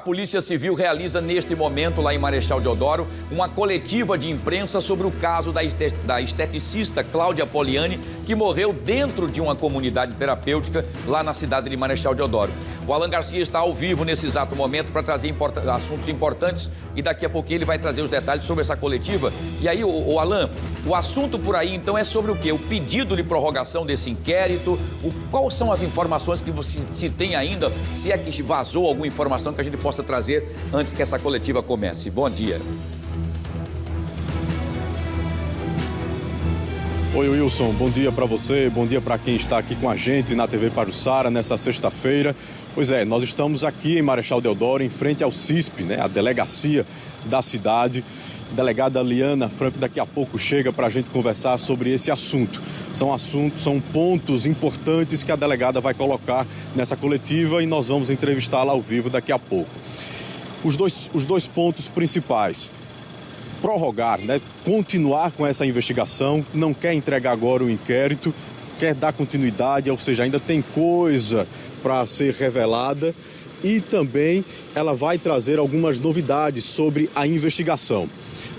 Polícia Civil realiza neste momento, lá em Marechal Deodoro, uma coletiva de imprensa sobre o caso da esteticista Cláudia Poliani, que morreu dentro de uma comunidade terapêutica lá na cidade de Marechal Deodoro. O Alan Garcia está ao vivo nesse exato momento para trazer assuntos importantes e daqui a pouquinho ele vai trazer os detalhes sobre essa coletiva. E aí, o Alan, o assunto por aí então é sobre o quê? O pedido de prorrogação desse inquérito, quais são as informações que você se tem ainda, se é que vazou alguma informação que a gente possa trazer antes que essa coletiva comece. Bom dia. Oi, Wilson, bom dia para você, bom dia para quem está aqui com a gente na TV Pajuçara nessa sexta-feira. Pois é, nós estamos aqui em Marechal Deodoro, em frente ao CISP, né, a delegacia da cidade. A delegada Liana Franco daqui a pouco chega para a gente conversar sobre esse assunto. São pontos importantes que a delegada vai colocar nessa coletiva e nós vamos entrevistá-la ao vivo daqui a pouco. Os dois pontos principais: prorrogar, né, continuar com essa investigação, não quer entregar agora o inquérito, quer dar continuidade, ou seja, ainda tem coisa para ser revelada, e também ela vai trazer algumas novidades sobre a investigação.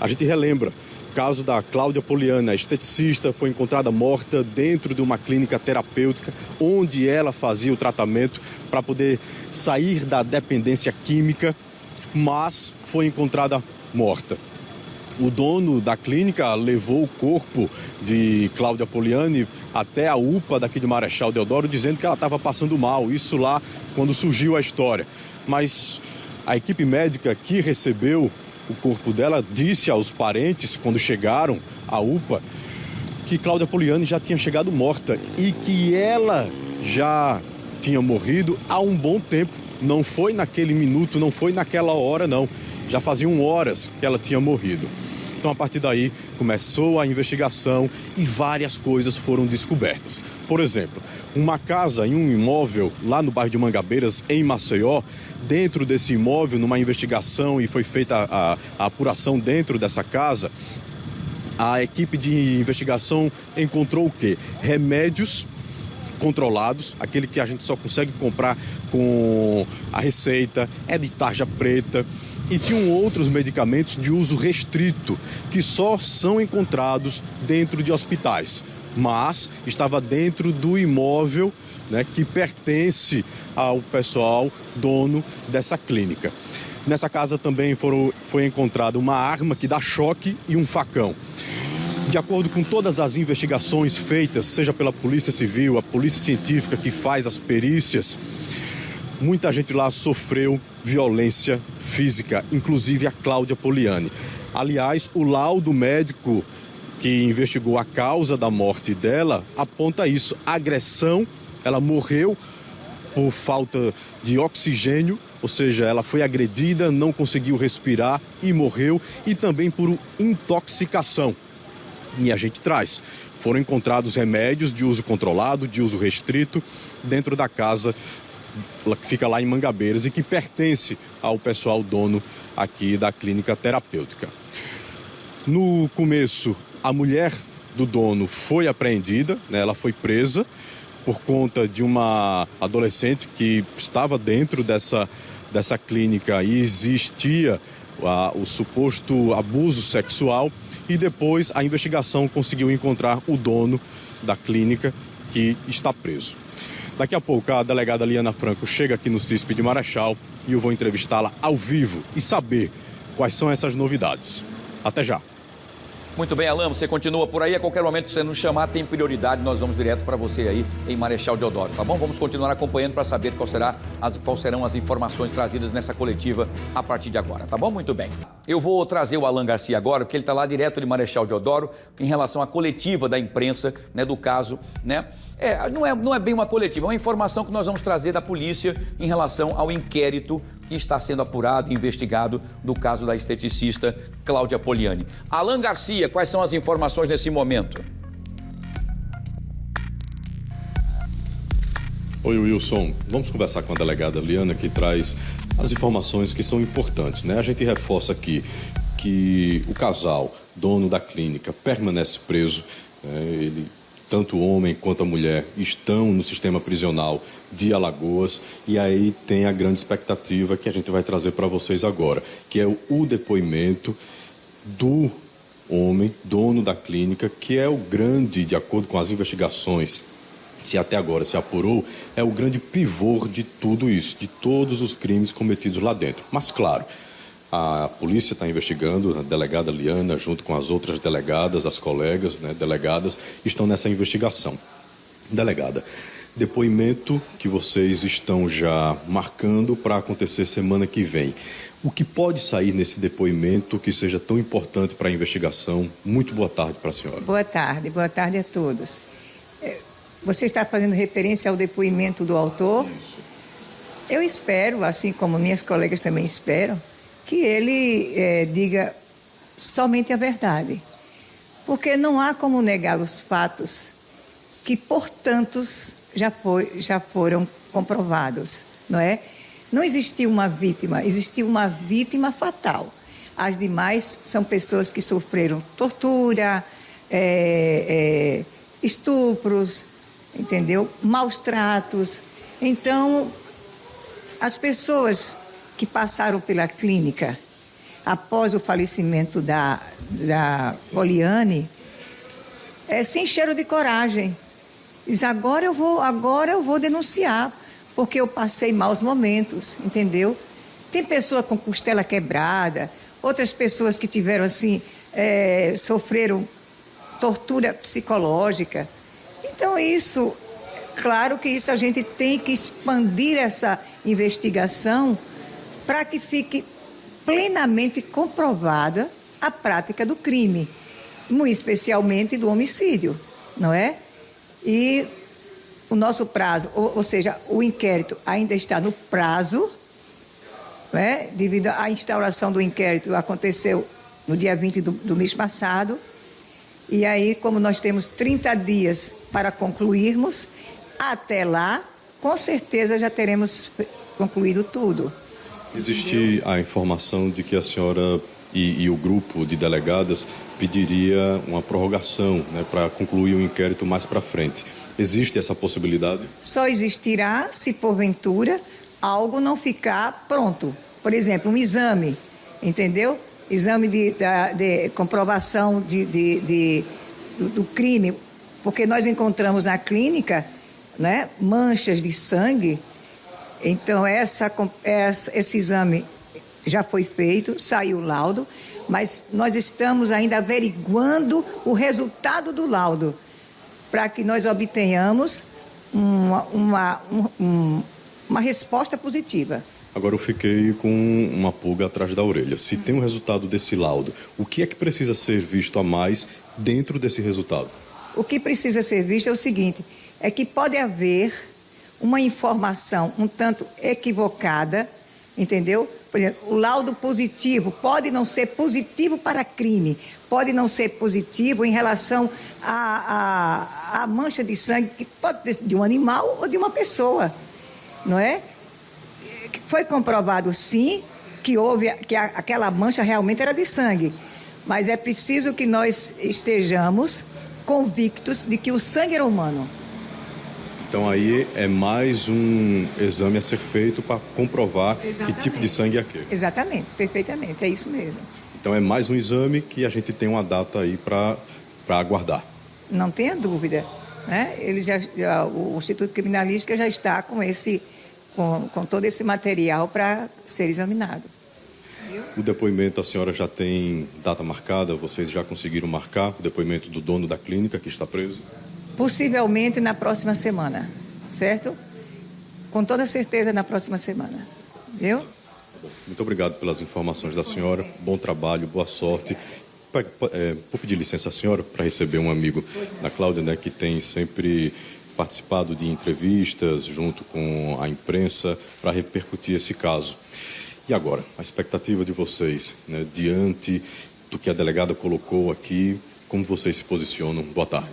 A gente relembra, o caso da Cláudia Poliani, a esteticista, foi encontrada morta dentro de uma clínica terapêutica, onde ela fazia o tratamento para poder sair da dependência química, mas foi encontrada morta. O dono da clínica levou o corpo de Cláudia Poliani até a UPA daqui de Marechal Deodoro, dizendo que ela estava passando mal, isso lá quando surgiu a história. Mas a equipe médica que recebeu o corpo dela disse aos parentes, quando chegaram à UPA, que Cláudia Poliani já tinha chegado morta e que ela já tinha morrido há um bom tempo. Não foi naquele minuto, não foi naquela hora, não. Já faziam horas que ela tinha morrido. Então, a partir daí, começou a investigação e várias coisas foram descobertas. Por exemplo, uma casa em um imóvel lá no bairro de Mangabeiras, em Maceió. Dentro desse imóvel, numa investigação, e foi feita a apuração dentro dessa casa, a equipe de investigação encontrou o quê? Remédios controlados, aquele que a gente só consegue comprar com a receita, é de tarja preta. E tinham outros medicamentos de uso restrito, que só são encontrados dentro de hospitais. Mas estava dentro do imóvel, né, que pertence ao pessoal dono dessa clínica. Nessa casa também foi encontrada uma arma que dá choque e um facão. De acordo com todas as investigações feitas, seja pela Polícia Civil, a Polícia Científica que faz as perícias, muita gente lá sofreu violência física, inclusive a Cláudia Poliani. Aliás, o laudo médico que investigou a causa da morte dela aponta isso: agressão. Ela morreu por falta de oxigênio, ou seja, ela foi agredida, não conseguiu respirar e morreu, e também por intoxicação. E a gente traz. Foram encontrados remédios de uso controlado, de uso restrito, dentro da casa que fica lá em Mangabeiras e que pertence ao pessoal dono aqui da clínica terapêutica. No começo, a mulher do dono foi apreendida, né? Ela foi presa por conta de uma adolescente que estava dentro dessa clínica e existia o suposto abuso sexual, e depois a investigação conseguiu encontrar o dono da clínica, que está preso. Daqui a pouco a delegada Liana Franco chega aqui no CISP de Marechal e eu vou entrevistá-la ao vivo e saber quais são essas novidades. Até já. Muito bem, Alan, você continua por aí. A qualquer momento que você nos chamar, tem prioridade. Nós vamos direto para você aí em Marechal Deodoro, tá bom? Vamos continuar acompanhando para saber quais serão as informações trazidas nessa coletiva a partir de agora, tá bom? Muito bem. Eu vou trazer o Alan Garcia agora, porque ele está lá direto de Marechal Deodoro, em relação à coletiva da imprensa, né, do caso, né? Não é bem uma coletiva, é uma informação que nós vamos trazer da polícia em relação ao inquérito que está sendo apurado e investigado do caso da esteticista Cláudia Poliani. Alan Garcia, quais são as informações nesse momento? Oi, Wilson. Vamos conversar com a delegada Liana, que traz as informações que são importantes, né? A gente reforça aqui que o casal, dono da clínica, permanece preso. Ele tanto o homem quanto a mulher estão no sistema prisional de Alagoas, e aí tem a grande expectativa que a gente vai trazer para vocês agora, que é o depoimento do homem, dono da clínica, que é o grande, de acordo com as investigações, se até agora se apurou, é o grande pivô de tudo isso, de todos os crimes cometidos lá dentro. Mas, claro, a polícia está investigando, a delegada Liana, junto com as outras delegadas, as colegas, né, delegadas, estão nessa investigação. Delegada, depoimento que vocês estão já marcando para acontecer semana que vem. O que pode sair nesse depoimento que seja tão importante para a investigação? Muito boa tarde para a senhora. Boa tarde a todos. Você está fazendo referência ao depoimento do autor? Isso. Eu espero, assim como minhas colegas também esperam, que ele diga somente a verdade. Porque não há como negar os fatos que por tantos já foram comprovados, não é? Não existiu uma vítima, existiu uma vítima fatal. As demais são pessoas que sofreram tortura, estupros, entendeu? Maus tratos. Então, as pessoas que passaram pela clínica após o falecimento da Poliane, se encheram de coragem. Diz, agora eu vou denunciar, porque eu passei maus momentos, entendeu? Tem pessoa com costela quebrada, outras pessoas que tiveram assim, sofreram tortura psicológica. Então isso, claro que isso a gente tem que expandir essa investigação para que fique plenamente comprovada a prática do crime, muito especialmente do homicídio, não é? E o nosso prazo, ou seja, o inquérito ainda está no prazo, né? Devido à instauração do inquérito, aconteceu no dia 20 do mês passado. E aí, como nós temos 30 dias para concluirmos, até lá, com certeza já teremos concluído tudo. Existe a informação de que a senhora e o grupo de delegadas pediria uma prorrogação, né, para concluir o inquérito mais para frente. Existe essa possibilidade? Só existirá se, porventura, algo não ficar pronto. Por exemplo, um exame, entendeu? Exame de comprovação do crime, porque nós encontramos na clínica, né, manchas de sangue. Então, esse exame já foi feito, saiu o laudo, mas nós estamos ainda averiguando o resultado do laudo, para que nós obtenhamos uma resposta positiva. Agora eu fiquei com uma pulga atrás da orelha. Se tem um resultado desse laudo, o que é que precisa ser visto a mais dentro desse resultado? O que precisa ser visto é o seguinte, é que pode haver uma informação um tanto equivocada, entendeu? Por exemplo, o laudo positivo pode não ser positivo para crime, pode não ser positivo em relação à mancha de sangue, que pode ser de um animal ou de uma pessoa, não é? Foi comprovado, sim, que aquela mancha realmente era de sangue, mas é preciso que nós estejamos convictos de que o sangue era humano. Então aí é mais um exame a ser feito para comprovar que tipo de sangue é aquele. Exatamente, perfeitamente, é isso mesmo. Então é mais um exame que a gente tem uma data aí para aguardar. Não tenha dúvida, né? O Instituto Criminalística já está com todo esse material para ser examinado. O depoimento, a senhora já tem data marcada? Vocês já conseguiram marcar o depoimento do dono da clínica que está preso? Possivelmente na próxima semana, certo? Com toda certeza na próxima semana, viu? Muito obrigado pelas informações da senhora, bom trabalho, boa sorte. Vou pedir licença à senhora para receber um amigo da Cláudia, né, que tem sempre participado de entrevistas junto com a imprensa para repercutir esse caso. E agora, a expectativa de vocês, né, diante do que a delegada colocou aqui, como vocês se posicionam? Boa tarde.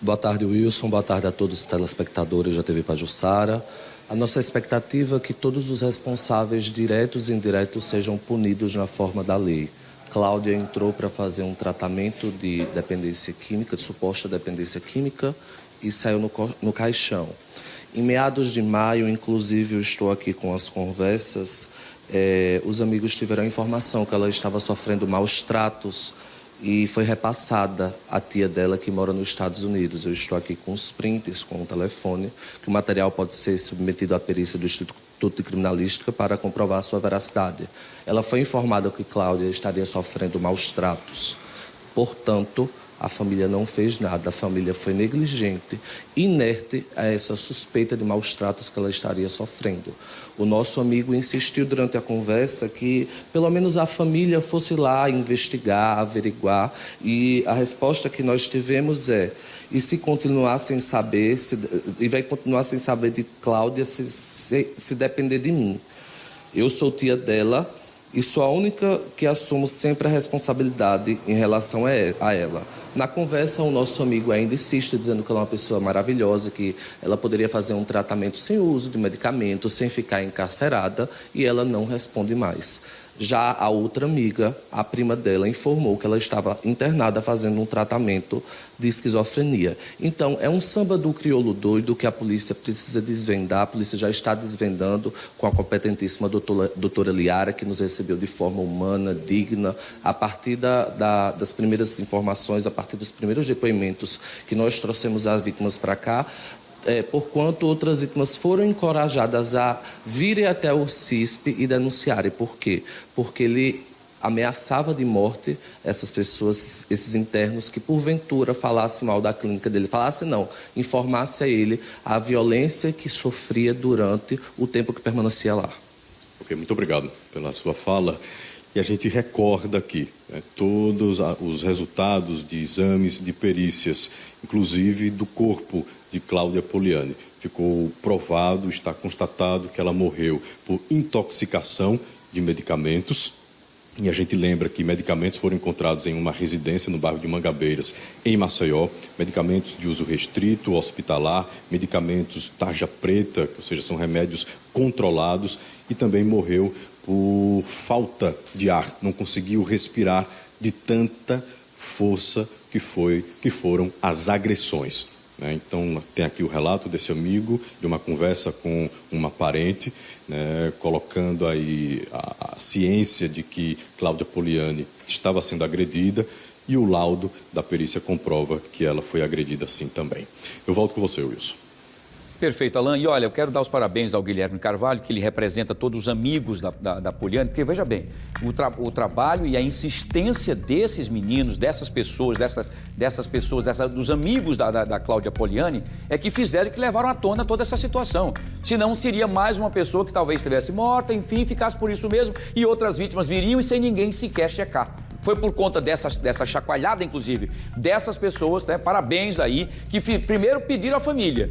Boa tarde, Wilson. Boa tarde a todos os telespectadores da TV Pajuçara. A nossa expectativa é que todos os responsáveis diretos e indiretos sejam punidos na forma da lei, Cláudia entrou para fazer um tratamento de dependência química, de suposta dependência química, e saiu no caixão. Em meados de maio, inclusive, eu estou aqui com as conversas, os amigos tiveram a informação que ela estava sofrendo maus tratos e foi repassada à tia dela que mora nos Estados Unidos. Eu estou aqui com os prints, com o telefone, que o material pode ser submetido à perícia do Instituto de Criminalística para comprovar a sua veracidade. Ela foi informada que Cláudia estaria sofrendo maus tratos. Portanto, a família não fez nada, a família foi negligente, inerte a essa suspeita de maus tratos que ela estaria sofrendo. O nosso amigo insistiu durante a conversa que pelo menos a família fosse lá investigar, averiguar, e a resposta que nós tivemos e se continuar sem saber, e vai continuar sem saber de Cláudia se depender de mim. Eu sou tia dela e sou a única que assumo sempre a responsabilidade em relação a ela. Na conversa, o nosso amigo ainda insiste, dizendo que ela é uma pessoa maravilhosa, que ela poderia fazer um tratamento sem uso de medicamentos, sem ficar encarcerada, e ela não responde mais. Já a outra amiga, a prima dela, informou que ela estava internada fazendo um tratamento de esquizofrenia. Então, é um samba do crioulo doido que a polícia precisa desvendar. A polícia já está desvendando com a competentíssima doutora Liara, que nos recebeu de forma humana, digna, a partir das primeiras informações, a partir dos primeiros depoimentos que nós trouxemos as vítimas para cá. Porquanto outras vítimas foram encorajadas a virem até o CISP e denunciarem. Por quê? Porque ele ameaçava de morte essas pessoas, esses internos, que porventura falassem mal da clínica dele. Informasse a ele a violência que sofria durante o tempo que permanecia lá. Ok, muito obrigado pela sua fala. E a gente recorda aqui todos os resultados de exames de perícias, inclusive do corpo de Cláudia Poliani. Ficou provado, está constatado que ela morreu por intoxicação de medicamentos. E a gente lembra que medicamentos foram encontrados em uma residência no bairro de Mangabeiras, em Maceió. Medicamentos de uso restrito, hospitalar, medicamentos tarja preta, ou seja, são remédios controlados. E também morreu por falta de ar, não conseguiu respirar de tanta força que foram as agressões. Então, tem aqui o relato desse amigo, de uma conversa com uma parente, colocando aí a ciência de que Cláudia Poliani estava sendo agredida, e o laudo da perícia comprova que ela foi agredida sim também. Eu volto com você, Wilson. Perfeito, Alain. E olha, eu quero dar os parabéns ao Guilherme Carvalho, que ele representa todos os amigos da Poliani, porque veja bem, o trabalho e a insistência desses meninos, dessas pessoas, dos amigos da Cláudia Poliani, é que fizeram e que levaram à tona toda essa situação. Senão seria mais uma pessoa que talvez estivesse morta, enfim, ficasse por isso mesmo, e outras vítimas viriam e sem ninguém sequer checar. Foi por conta dessa chacoalhada, inclusive, dessas pessoas, parabéns aí, que primeiro pediram à família.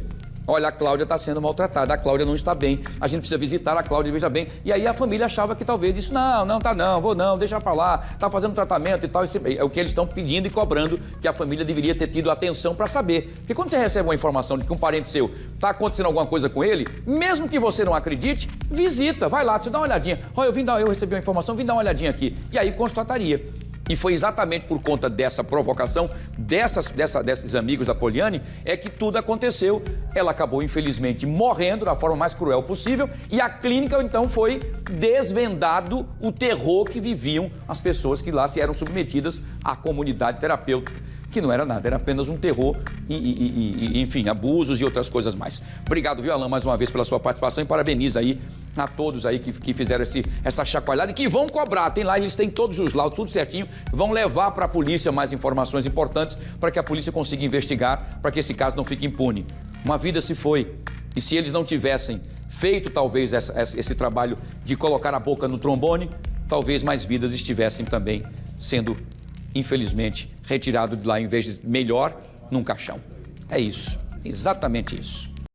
Olha, a Cláudia está sendo maltratada, a Cláudia não está bem, a gente precisa visitar a Cláudia, veja bem. E aí a família achava que talvez isso, deixa pra lá, tá fazendo tratamento e tal. É o que eles estão pedindo e cobrando, que a família deveria ter tido atenção para saber. Porque quando você recebe uma informação de que um parente seu está acontecendo alguma coisa com ele, mesmo que você não acredite, visita, vai lá, dá uma olhadinha. Olha, eu recebi uma informação, vim dar uma olhadinha aqui. E aí constataria. E foi exatamente por conta dessa provocação desses amigos da Poliani é que tudo aconteceu. Ela acabou, infelizmente, morrendo da forma mais cruel possível e a clínica, então, foi desvendado o terror que viviam as pessoas que lá se eram submetidas à comunidade terapêutica, que não era nada, era apenas um terror e enfim, abusos e outras coisas mais. Obrigado, viu, Alain, mais uma vez pela sua participação e parabeniza aí a todos aí que fizeram essa chacoalhada e que vão cobrar. Tem lá, eles têm todos os laudos, tudo certinho, vão levar para a polícia mais informações importantes para que a polícia consiga investigar, para que esse caso não fique impune. Uma vida se foi e se eles não tivessem feito talvez esse trabalho de colocar a boca no trombone, talvez mais vidas estivessem também sendo, infelizmente, retirado de lá, em vez de melhor, num caixão. É isso, exatamente isso.